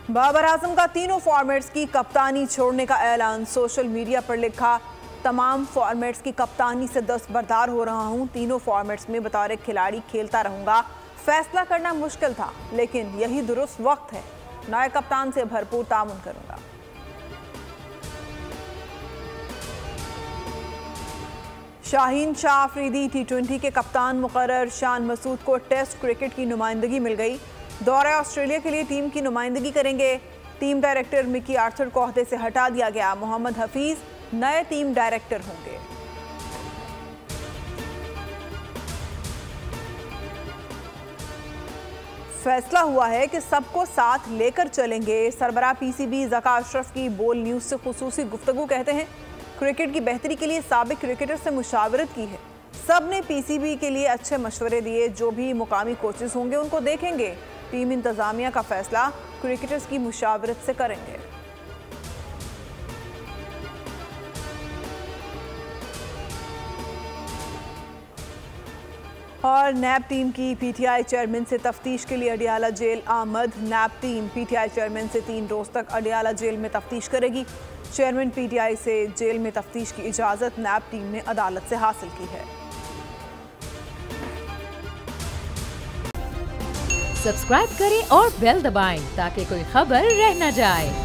बाबर आजम का तीनों फॉर्मेट्स की कप्तानी छोड़ने का ऐलान। सोशल मीडिया पर लिखा, तमाम फॉर्मेट्स की कप्तानी से दस्तबरदार हो रहा हूं। तीनों फॉर्मेट्स में बतौर एक खिलाड़ी खेलता रहूंगा। फैसला करना मुश्किल था, लेकिन यही दुरुस्त वक्त है। नए कप्तान से भरपूर तामुन करूंगा। शाहीन शाह अफरीदी टी20 के कप्तान मुकर्रर। शान मसूद को टेस्ट क्रिकेट की नुमाइंदगी मिल गई। दौरे ऑस्ट्रेलिया के लिए टीम की नुमाइंदगी करेंगे। टीम डायरेक्टर मिकी आर्थर को ओहदे से हटा दिया गया। मोहम्मद हफीज नए टीम डायरेक्टर होंगे। फैसला हुआ है कि सबको साथ लेकर चलेंगे। सरबराह पीसीबी ज़का अशरफ की बोल न्यूज़ से खुसूसी गुफ्तगू कहते हैं, क्रिकेट की बेहतरी के लिए साबिक क्रिकेटर से मुशावरत की है। सब ने पीसीबी के लिए अच्छे मशवरे दिए। जो भी मुकामी कोचेस होंगे उनको देखेंगे। टीम इंतजामिया का फैसला क्रिकेटर्स की मुशावरत से करेंगे। और नैब टीम की पीटीआई चेयरमैन से तफ्तीश के लिए अडियाला जेल आमद। नैब टीम पीटीआई चेयरमैन से 3 रोज तक अडियाला जेल में तफ्तीश करेगी। चेयरमैन पीटीआई से जेल में तफ्तीश की इजाजत नैब टीम ने अदालत से हासिल की है। सब्सक्राइब करें और बेल दबाएं ताकि कोई खबर रह न जाए।